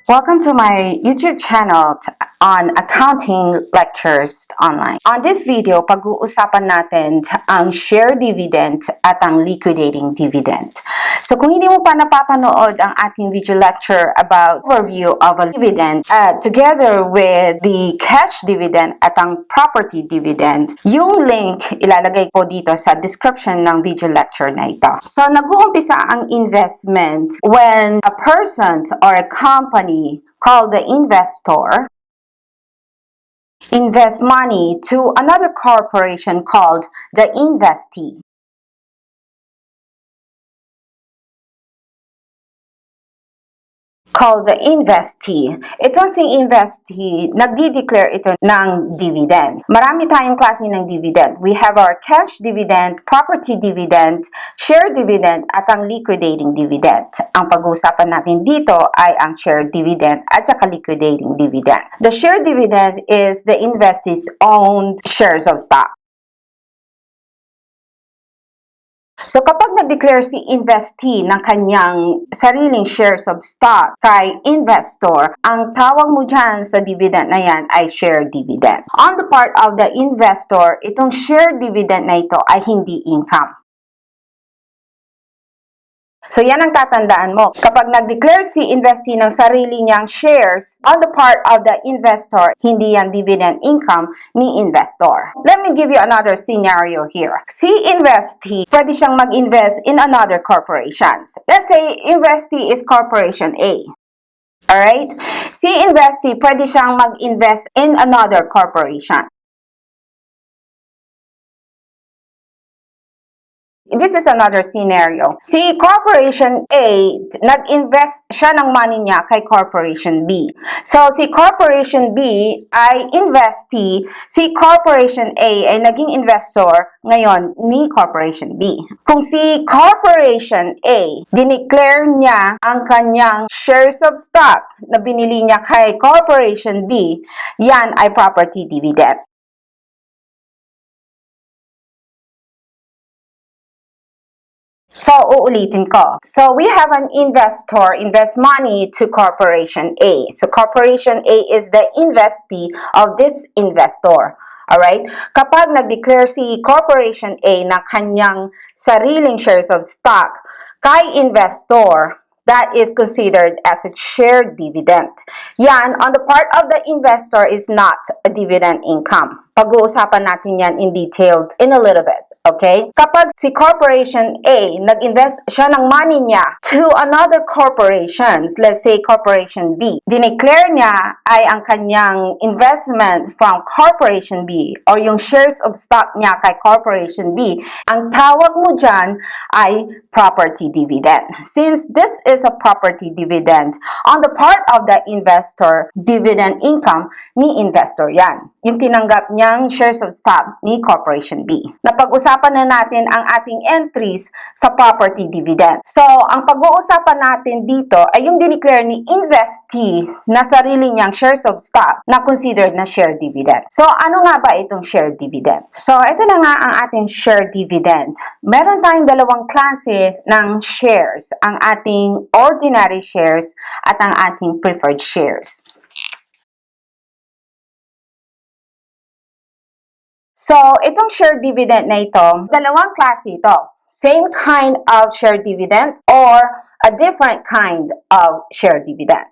Welcome to my YouTube channel on accounting lectures online. On this video, pag-uusapan natin ang share dividend at ang liquidating dividend. So kung hindi mo pa napapanood ang ating video lecture about overview of a dividend together with the cash dividend at ang property dividend, yung link ilalagay ko dito sa description ng video lecture na ito. So nag-uumpisa ang investment when a person or a company called the investor invests money to another corporation called the investee. Called the investee. Ito si investee, nagdi-declare ito ng dividend. Marami tayong klase ng dividend. We have our cash dividend, property dividend, share dividend, at ang liquidating dividend. Ang pag-uusapan natin dito ay ang share dividend at saka liquidating dividend. The share dividend is the investee's owned shares of stock. So kapag nag-declare si investee ng kanyang sariling shares of stock kay investor, ang tawag mo dyan sa dividend na yan ay share dividend. On the part of the investor, itong share dividend na ito ay hindi income. So yan ang tatandaan mo. Kapag nag-declare si investee ng sarili niyang shares, on the part of the investor, hindi yan dividend income ni investor. Let me give you another scenario here. Si investee, pwede siyang mag-invest in another corporations. Let's say investee is corporation A. Alright? Si investee, pwede siyang mag-invest in another corporation. This is another scenario. Si Corporation A, nag-invest siya ng money niya kay Corporation B. So, si Corporation B ay investee, si Corporation A ay naging investor ngayon ni Corporation B. Kung si Corporation A, dineclare niya ang kanyang shares of stock na binili niya kay Corporation B, yan ay property dividend. So, uulitin ko. So, we have an investor invest money to Corporation A. So, Corporation A is the investee of this investor. Alright? Kapag nag-declare si Corporation A na kanyang sariling shares of stock kay investor, that is considered as a share dividend. Yan, on the part of the investor is not a dividend income. Pag-uusapan natin yan in detail in a little bit. Okay? Kapag si Corporation A, nag-invest siya ng money niya to another corporations, let's say Corporation B, dineclare niya ay ang kanyang investment from Corporation B or yung shares of stock niya kay Corporation B, ang tawag mo dyan ay property dividend. Since this is a property dividend, on the part of the investor, dividend income ni investor yan. Yung tinanggap niyang shares of stock ni Corporation B. Napag-usapan na natin ang ating entries sa property dividend. So, ang pag-uusapan natin dito ay yung dineclare ni investee na sarili niyang shares of stock na considered na share dividend. So, ano nga ba itong share dividend? So, ito na nga ang ating share dividend. Meron tayong dalawang klase ng shares, ang ating ordinary shares at ang ating preferred shares. So, itong share dividend na ito, dalawang klase ito. Same kind of share dividend or a different kind of share dividend.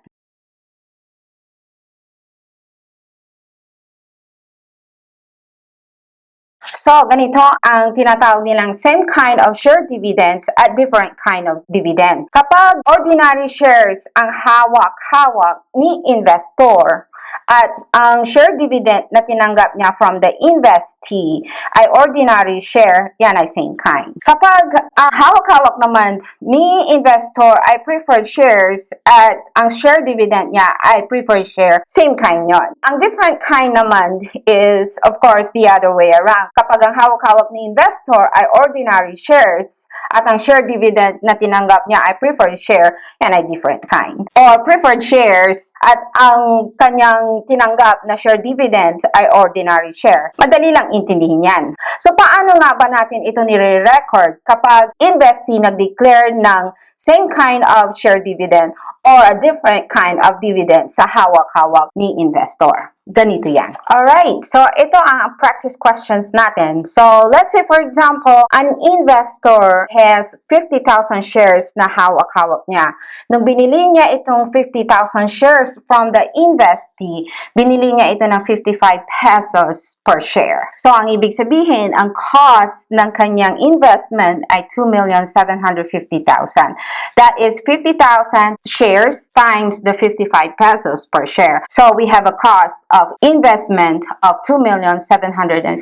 So, ganito ang tinatawag nilang same kind of share dividend at different kind of dividend. Kapag ordinary shares ang hawak-hawak ni investor at ang share dividend na tinanggap niya from the investee ay ordinary share, yan ay same kind. Kapag ang hawak-hawak naman ni investor ay preferred shares at ang share dividend niya ay preferred share, same kind yon. Ang different kind naman is, of course, the other way around. Kapag ang hawak-hawak ni investor ay ordinary shares at ang share dividend na tinanggap niya ay preferred share, yan ay different kind. Or preferred shares at ang kanyang tinanggap na share dividend ay ordinary share. Madali lang intindihin yan. So, paano nga ba natin ito nire-record kapag investee nag-declare ng same kind of share dividend or a different kind of dividend sa hawak-hawak ni investor. Ganito yan. Alright, so ito ang practice questions natin. So, let's say for example, an investor has 50,000 shares na hawak-hawak niya. Nung binili niya itong 50,000 shares from the investee, binili niya ito ng 55 pesos per share. So, ang ibig sabihin, ang cost ng kanyang investment ay 2,750,000. That is 50,000 shares times the 55 pesos per share. So, we have a cost of investment of 2,750,000.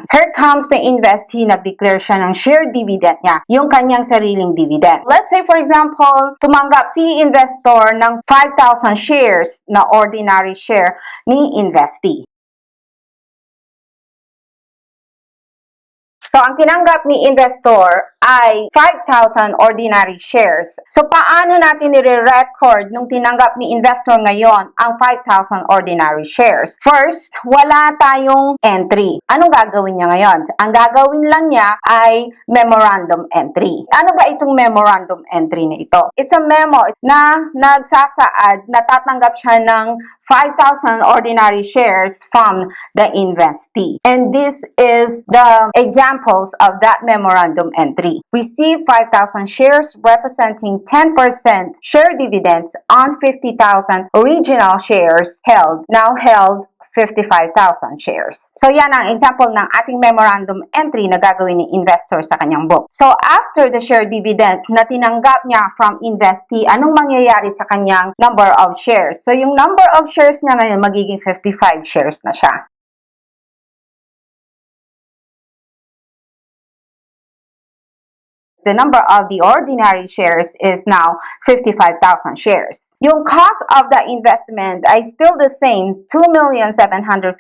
Here comes the investee, nag-declare siya ng share dividend niya, yung kanyang sariling dividend. Let's say for example, tumanggap si investor ng 5,000 shares na ordinary share ni investee. So, ang tinanggap ni investor ay 5,000 ordinary shares. So, paano natin nire-record nung tinanggap ni investor ngayon ang 5,000 ordinary shares? First, wala tayong entry. Anong gagawin niya ngayon? Ang gagawin lang niya ay memorandum entry. Ano ba itong memorandum entry na ito? It's a memo na nagsasaad na tatanggap siya ng 5,000 ordinary shares from the investee. And this is the examples of that memorandum entry. Receive 5,000 shares representing 10% share dividends on 50,000 original shares held, now held 55,000 shares. So, yan ang example ng ating memorandum entry na gagawin ni investor sa kanyang book. So, after the share dividend na tinanggap niya from investee, anong mangyayari sa kanyang number of shares? So, yung number of shares niya ngayon, magiging 55 shares na siya. The number of the ordinary shares is now 55,000 shares. Yung cost of the investment ay still the same, 2,750,000.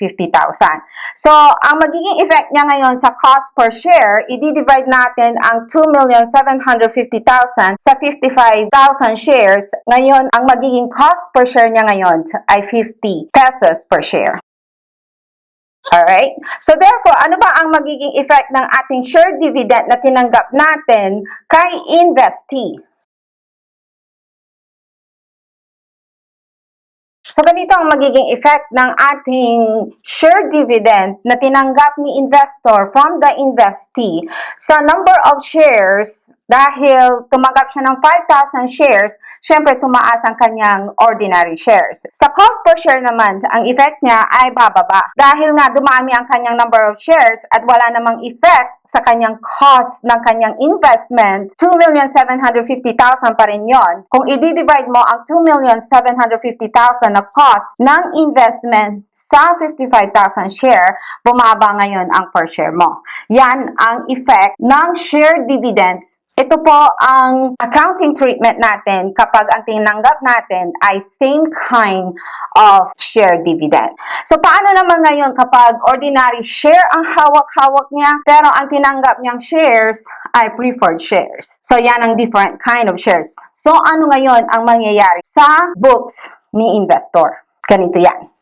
So, ang magiging effect niya ngayon sa cost per share, i-divide natin ang 2,750,000 sa 55,000 shares. Ngayon, ang magiging cost per share niya ngayon ay 50 pesos per share. Alright? So, therefore, ano ba ang magiging effect ng ating share dividend na tinanggap natin kay investee? So, ganito ang magiging effect ng ating share dividend na tinanggap ni investor from the investee sa number of shares. Dahil tumanggap siya ng 5,000 shares, syempre tumaas ang kanyang ordinary shares. Sa cost per share naman, ang effect niya ay bababa. Dahil nga dumami ang kanyang number of shares at wala namang effect sa kanyang cost ng kanyang investment, 2,750,000 pa rin yon. Kung i-divide mo ang 2,750,000 na cost ng investment sa 55,000 share, bumaba ngayon ang per share mo. Yan ang effect ng share dividends. Ito po ang accounting treatment natin kapag ang tinanggap natin ay same kind of share dividend. So, paano naman ngayon kapag ordinary share ang hawak-hawak niya, pero ang tinanggap niyang shares ay preferred shares? So, yan ang different kind of shares. So, ano ngayon ang mangyayari sa books ni investor? Ganito yan.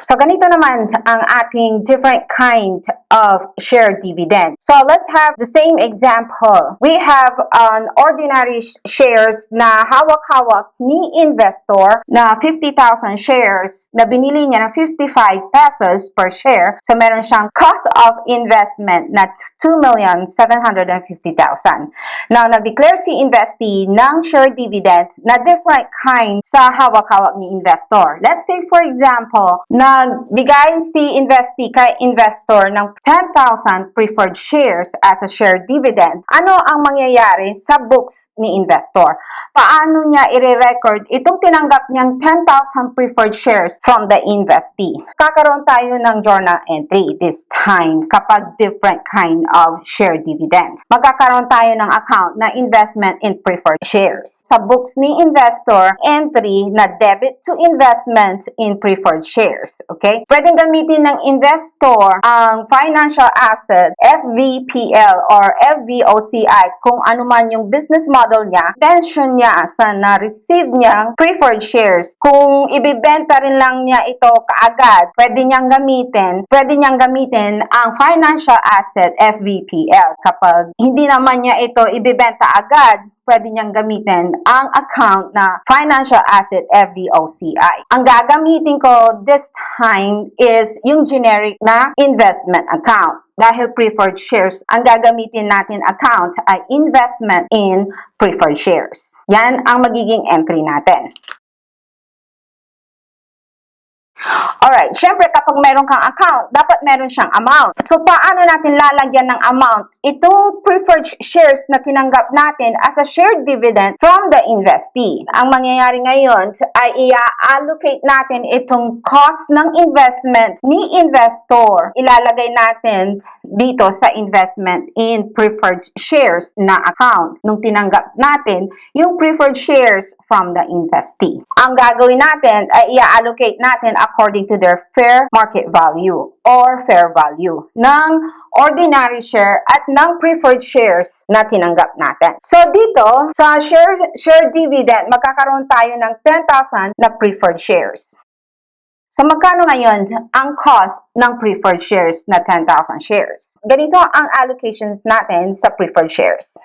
So, ganito naman ang ating different kind of share dividend. So, let's have the same example. We have an ordinary shares na hawak-hawak ni investor na 50,000 shares na binili niya ng 55 pesos per share. So, meron siyang cost of investment na 2,750,000. Now, nag-declare si investee ng share dividend na different kind sa hawak-hawak ni investor. Let's say, for example, nagbigay si investee kay investor ng 10,000 preferred shares as a share dividend. Ano ang mangyayari sa books ni investor? Paano niya i-record itong tinanggap niyang 10,000 preferred shares from the investee? Kakaroon tayo ng journal entry this time kapag different kind of share dividend. Magkakaroon tayo ng account na investment in preferred shares. Sa books ni investor, entry na debit to investment in preferred shares. Okay? Pwedeng gamitin ng investor ang financial asset, FVPL or FVOCI, kung ano man yung business model niya, intention niya sa na-receive niyang preferred shares. Kung ibibenta rin lang niya ito kaagad, pwede niyang gamitin ang financial asset, FVPL. Kapag hindi naman niya ito ibibenta agad, pwede niyang gamitin ang account na Financial Asset FVOCI. Ang gagamitin ko this time is yung generic na investment account. Dahil preferred shares, ang gagamitin natin account ay investment in preferred shares. Yan ang magiging entry natin. Alright, syempre kapag meron kang account, dapat meron siyang amount. So, paano natin lalagyan ng amount? Itong preferred shares na tinanggap natin as a shared dividend from the investee. Ang mangyayari ngayon ay i-allocate natin itong cost ng investment ni investor. Ilalagay natin dito sa investment in preferred shares na account nung tinanggap natin yung preferred shares from the investee. Ang gagawin natin ay i-allocate natin according to their fair market value or fair value ng ordinary share at ng preferred shares na tinanggap natin. So dito, sa share dividend, magkakaroon tayo ng 10,000 na preferred shares. So magkano ngayon ang cost ng preferred shares na 10,000 shares? Ganito ang allocations natin sa preferred shares.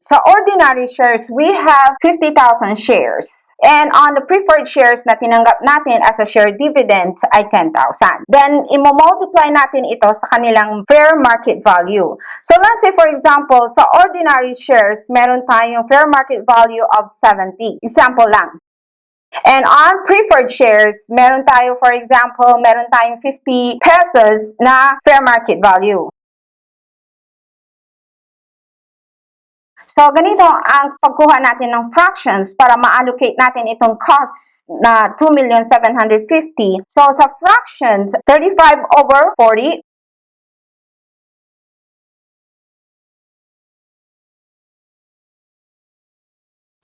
Sa ordinary shares, we have 50,000 shares. And on the preferred shares na tinanggap natin as a share dividend ay 10,000. Then, imo-multiply natin ito sa kanilang fair market value. So, let's say for example, sa ordinary shares, meron tayong fair market value of 70. Example lang. And on preferred shares, meron tayo for example, meron tayong 50 pesos na fair market value. So, ganito ang pagkuha natin ng fractions para ma-allocate natin itong cost na 2,750,000. So, sa fractions, 35/40.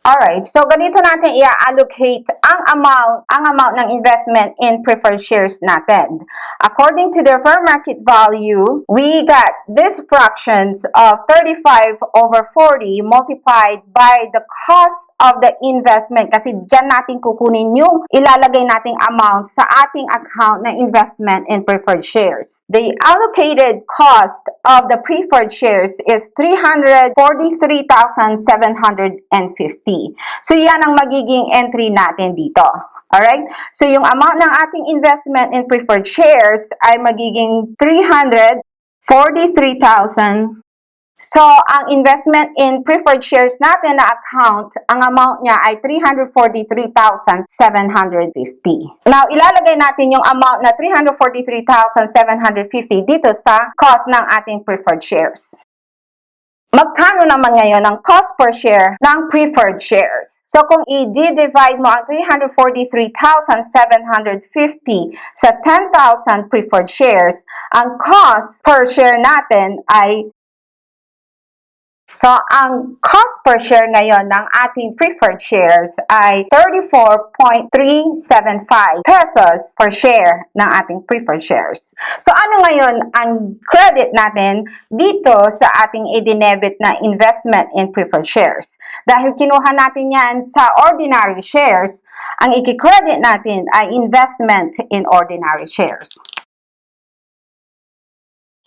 Alright, so ganito natin i-allocate ang amount ng investment in preferred shares natin. According to their fair market value, we got these fractions of 35/40 multiplied by the cost of the investment kasi dyan natin kukunin yung ilalagay nating amount sa ating account na investment in preferred shares. The allocated cost of the preferred shares is 343,750. So, yan ang magiging entry natin dito. Alright? So, yung amount ng ating investment in preferred shares ay magiging 343,000. So, ang investment in preferred shares natin na account, ang amount niya ay 343,750. Now, ilalagay natin yung amount na 343,750 dito sa cost ng ating preferred shares. Magkano naman ngayon ang cost per share ng preferred shares? So, kung i-divide mo ang 343,750 sa 10,000 preferred shares, ang cost per share natin ay ang cost per share ngayon ng ating preferred shares ay 34.375 pesos per share ng ating preferred shares. So, ano ngayon ang credit natin dito sa ating i-debit na investment in preferred shares? Dahil kinuha natin yan sa ordinary shares, ang i-credit natin ay investment in ordinary shares.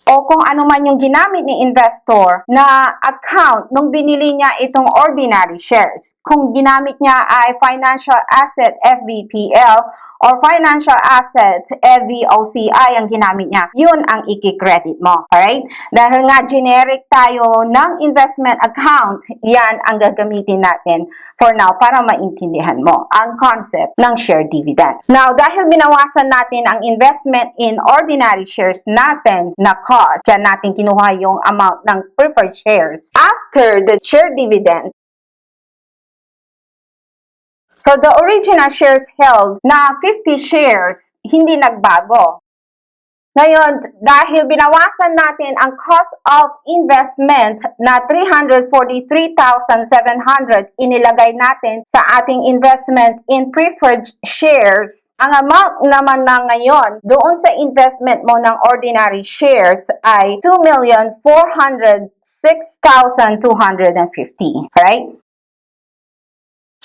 O kung ano man yung ginamit ni investor na account nung binili niya itong ordinary shares. Kung ginamit niya ay Financial Asset FVPL or Financial Asset FVOCI ang ginamit niya, yun ang i-credit mo. Alright? Dahil nga generic tayo ng investment account, yan ang gagamitin natin for now para maintindihan mo ang concept ng share dividend. Now, dahil binawasan natin ang investment in ordinary shares natin na cost, dyan natin kinuha yung amount ng preferred shares after the share dividend. So, the original shares held na 50 shares, hindi nagbago. Ngayon, dahil binawasan natin ang cost of investment na 343,700 inilagay natin sa ating investment in preferred shares, ang amount naman na ngayon doon sa investment mo ng ordinary shares ay 2,406,250. Right?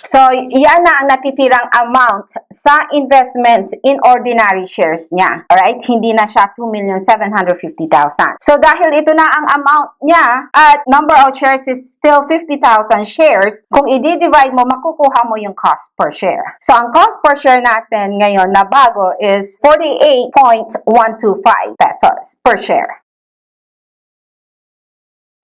So, yan na ang natitirang amount sa investment in ordinary shares niya. Alright? Hindi na siya 2,750,000. So, dahil ito na ang amount niya at number of shares is still 50,000 shares, kung i-divide mo, makukuha mo yung cost per share. So, ang cost per share natin ngayon na bago is 48.125 pesos per share.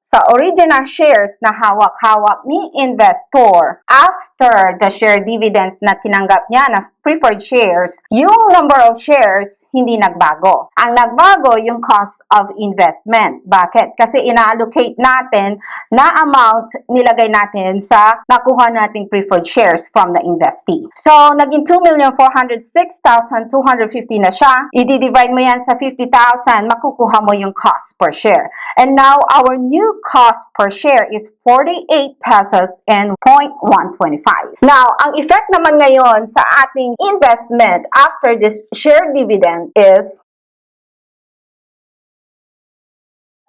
Sa original shares na hawak-hawak ni investor, after the share dividends na tinanggap niya na preferred shares, yung number of shares hindi nagbago. Ang nagbago yung cost of investment. Bakit? Kasi ina-allocate natin na amount nilagay natin sa nakuha nating preferred shares from the investee. So, naging 2,406,250 na siya. I-divide mo yan sa 50,000, makukuha mo yung cost per share. And now, our new cost per share is 48 pesos and 0.125. Now, ang effect naman ngayon sa ating investment after this share dividend is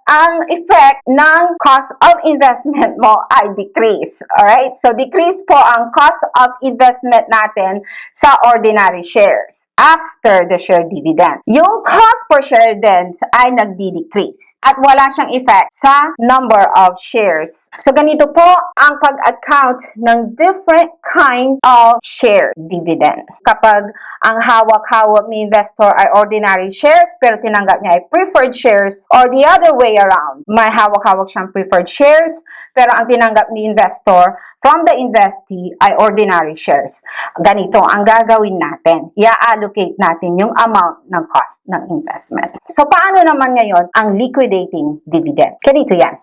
ang effect ng cost of investment mo ay decrease. Alright? So, decrease po ang cost of investment natin sa ordinary shares after the share dividend. Yung cost per share din ay nagdi-decrease at wala siyang effect sa number of shares. So, ganito po ang pag-account ng different kind of share dividend. Kapag ang hawak-hawak ni investor ay ordinary shares pero tinanggap niya ay preferred shares, or the other way around, may hawak-hawak siyang preferred shares pero ang tinanggap ni investor from the investee ay ordinary shares. Ganito ang gagawin natin. I-allocate natin yung amount ng cost ng investment. So, paano naman ngayon ang liquidating dividend? Ganito yan.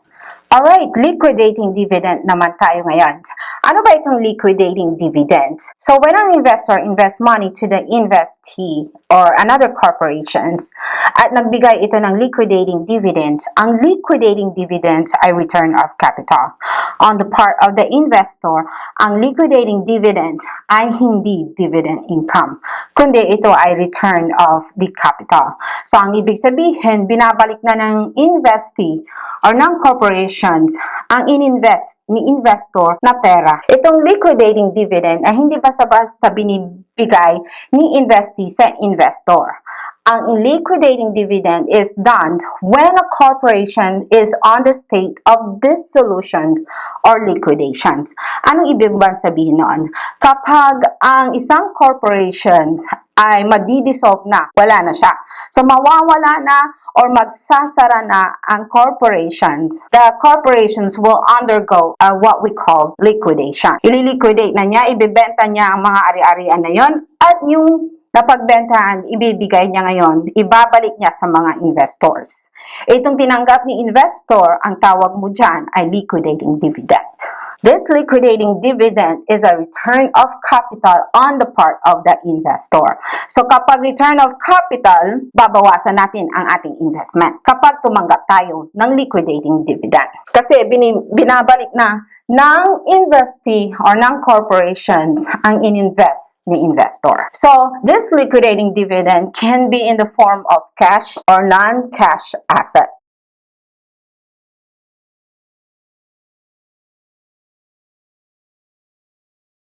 Alright, liquidating dividend naman tayo ngayon. Ano ba itong liquidating dividend? So, when an investor invests money to the investee or another corporations at nagbigay ito ng liquidating dividend, ang liquidating dividend ay return of capital. On the part of the investor, ang liquidating dividend ay hindi dividend income, kundi ito ay return of the capital. So, ang ibig sabihin, binabalik na ng investee or ng corporation ang ininvest ni investor na pera. Itong liquidating dividend ay hindi basta-basta binibigay ni investee sa investor. Ang liquidating dividend is done when a corporation is on the state of dissolution or liquidation. Anong ibig sabihin noon? Kapag ang isang corporation ay madidissolve na, wala na siya. So, mawawala na or magsasara na ang corporations. The corporations will undergo what we call liquidation. Ililiquidate na niya, ibibenta niya ang mga ari-arian na yon at yung napagbentahan, ibibigay niya ngayon, ibabalik niya sa mga investors. Itong tinanggap ni investor, ang tawag mo dyan ay liquidating dividend. This liquidating dividend is a return of capital on the part of the investor. So, kapag return of capital, babawasan natin ang ating investment kapag tumanggap tayo ng liquidating dividend. Kasi binabalik na ng investee or ng corporations ang ininvest ni investor. So, this liquidating dividend can be in the form of cash or non-cash asset.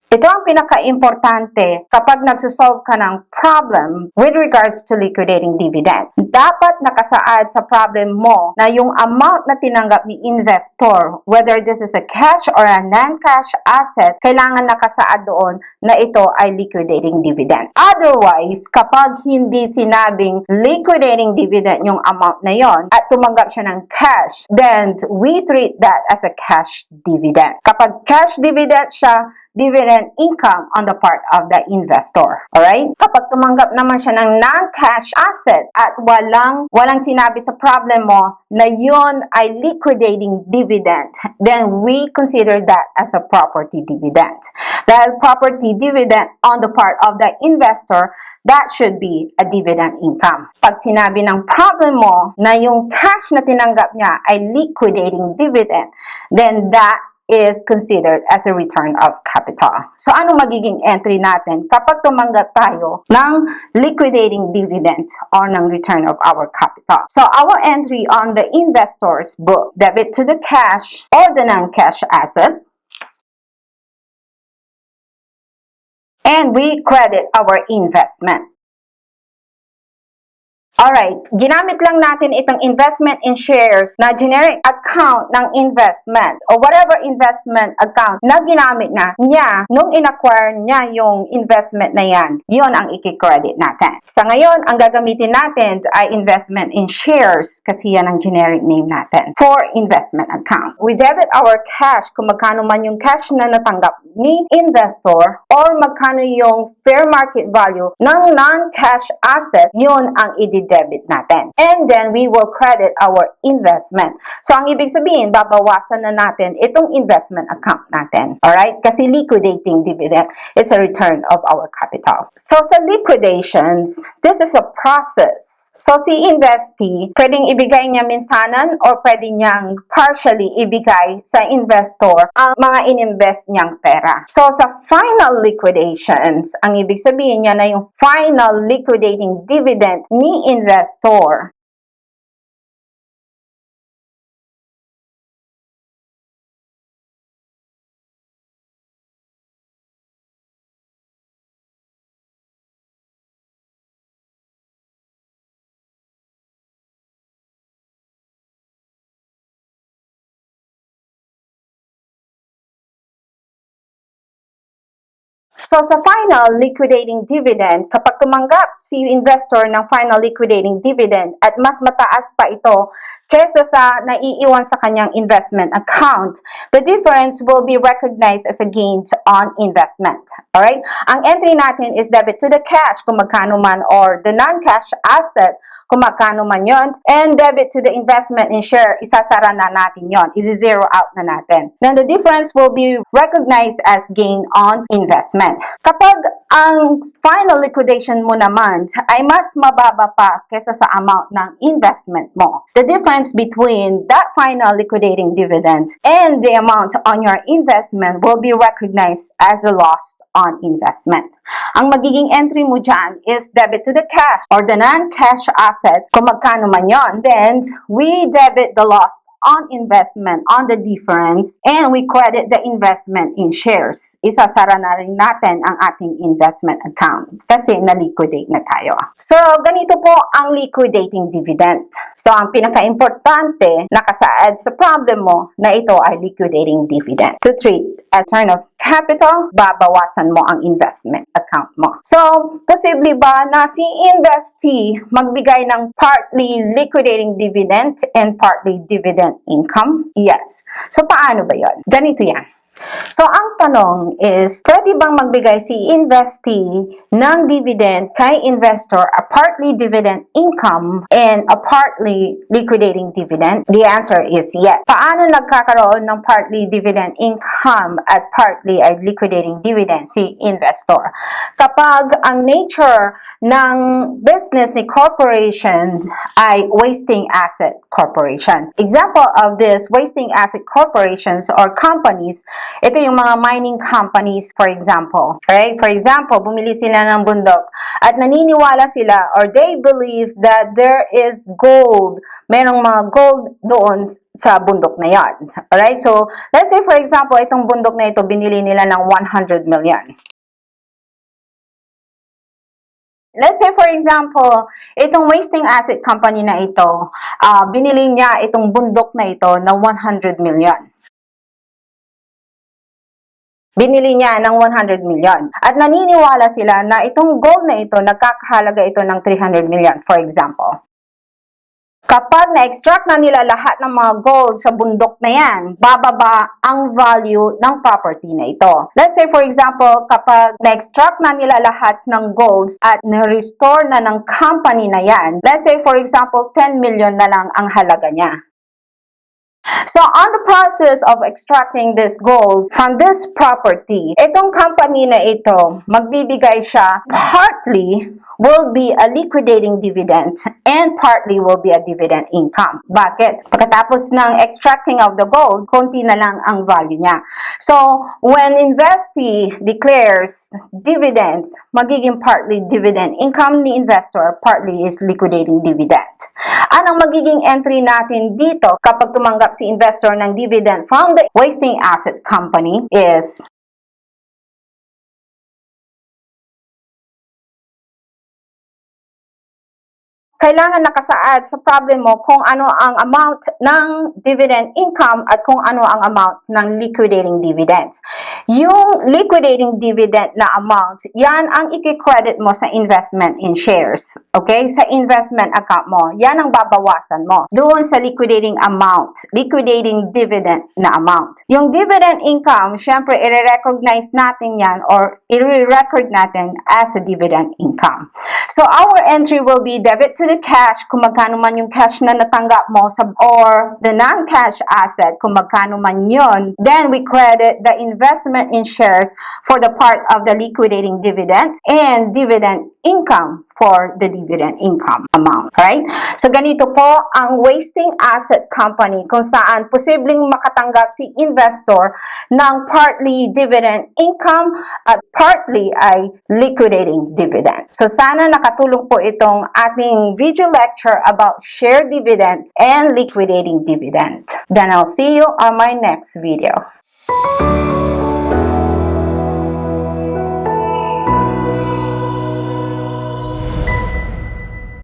Ito ang pinaka-importante kapag nagsosolve ka ng problem with regards to liquidating dividend. Dapat nakasaad sa problem mo na yung amount na tinanggap ni investor, whether this is a cash or a non-cash asset, kailangan nakasaad doon na ito ay liquidating dividend. Otherwise, kapag hindi sinabing liquidating dividend yung amount na yon at tumanggap siya ng cash, then we treat that as a cash dividend. Kapag cash dividend siya, dividend income on the part of the investor. Alright? Kapag tumanggap naman siya ng non-cash asset at walang sinabi sa problem mo na yun ay liquidating dividend, then we consider that as a property dividend. Dahil property dividend on the part of the investor, that should be a dividend income. Pag sinabi ng problem mo na yung cash na tinanggap niya ay liquidating dividend, then that is considered as a return of capital. So, ano magiging entry natin kapag tumanggap tayo ng liquidating dividend or ng return of our capital? So, our entry on the investor's book, debit to the cash or the non-cash asset, and we credit our investment. Alright, ginamit lang natin itong investment in shares na generic account ng investment o whatever investment account na ginamit na niya nung in-acquire niya yung investment na yan. Yun ang i-credit natin. Sa ngayon, ang gagamitin natin ay investment in shares kasi yan ang generic name natin for investment account. We debit our cash kung magkano man yung cash na natanggap ni investor or magkano yung fair market value ng non-cash asset, yun ang i-debit natin. And then, we will credit our investment. So, ang ibig sabihin, babawasan na natin itong investment account natin. Alright? Kasi liquidating dividend, it's a return of our capital. So, sa liquidations, this is a process. So, si investee, pwedeng ibigay niya minsanan or pwede niyang partially ibigay sa investor ang mga ininvest niyang pera. So, sa final liquidations, ang ibig sabihin niya na yung final liquidating dividend ni investor. So, sa final liquidating dividend, kapag tumanggap si investor ng final liquidating dividend at mas mataas pa ito kesa sa naiiwan sa kanyang investment account, the difference will be recognized as a gain on investment. Alright? Ang entry natin is debit to the cash kung magkano man or the non-cash asset kung magkano man yon, and debit to the investment in share, isasara na natin yon, isi-zero out na natin. Then the difference will be recognized as gain on investment. Kapag ang final liquidation mo naman ay mas mababa pa kesa sa amount ng investment mo, the difference between that final liquidating dividend and the amount on your investment will be recognized as a loss on investment. Ang magiging entry mo dyan is debit to the cash or the non-cash asset kung magkano man yon. Then, we debit the loss on investment on the difference and we credit the investment in shares. Isasara na rin natin ang ating investment account kasi na-liquidate na tayo. So, ganito po ang liquidating dividend. So, ang pinaka-importante nakasaad sa problem mo na ito ay liquidating dividend. To treat as turn of capital, babawasan mo ang investment account mo. So, posible ba na si investee magbigay ng partly liquidating dividend and partly dividend income? Yes. So, paano ba yon? Ganito yan. So, ang tanong is, pwede bang magbigay si investee ng dividend kay investor a partly dividend income and a partly liquidating dividend? The answer is yes. Paano nagkakaroon ng partly dividend income at partly ay liquidating dividend si investor? Kapag ang nature ng business ni corporation ay wasting asset corporation. Example of this wasting asset corporations or companies, ito yung mga mining companies, for example. Right? For example, bumili sila ng bundok at naniniwala sila or they believe that there is gold. Merong mga gold doon sa bundok na yan. Alright? So, let's say for example, itong bundok na ito, binili nila ng 100 million. Let's say, for example, itong wasting asset company na ito, binili niya itong bundok na ito na 100 million. Binili niya ng 100 million. At naniniwala sila na itong gold na ito, nagkakahalaga ito ng 300 million, for example. Kapag na-extract na nila lahat ng mga gold sa bundok na yan, bababa ang value ng property na ito. Let's say, for example, kapag na-extract na nila lahat ng golds at na-restore na ng company na yan, let's say, for example, 10 million na lang ang halaga niya. So, on the process of extracting this gold from this property, itong company na ito, magbibigay siya partly will be a liquidating dividend and partly will be a dividend income. Bakit? Pagkatapos ng extracting of the gold, konti na lang ang value niya. So, when investee declares dividends, magiging partly dividend income ni investor, partly is liquidating dividend. Anong magiging entry natin dito kapag tumanggap si investor ng dividend from the wasting asset company is kailangan nakasaad sa problem mo kung ano ang amount ng dividend income at kung ano ang amount ng liquidating dividends. Yung liquidating dividend na amount, yan ang i-credit mo sa investment in shares. Okay? Sa investment account mo. Yan ang babawasan mo doon sa liquidating amount, liquidating dividend na amount. Yung dividend income, syempre, i-recognize natin yan or i-record natin as a dividend income. So, our entry will be debit to the cash kung magkano man yung cash na natanggap mo or the non-cash asset kung magkano man yun. Then, we credit the investment in shares for the part of the liquidating dividend and dividend income for the dividend income amount. Right? So, ganito po ang wasting asset company kung saan posibleng makatanggap si investor ng partly dividend income at partly ay liquidating dividend. So, sana nakatulong po itong ating video lecture about share dividend and liquidating dividend. Then I'll see you on my next video.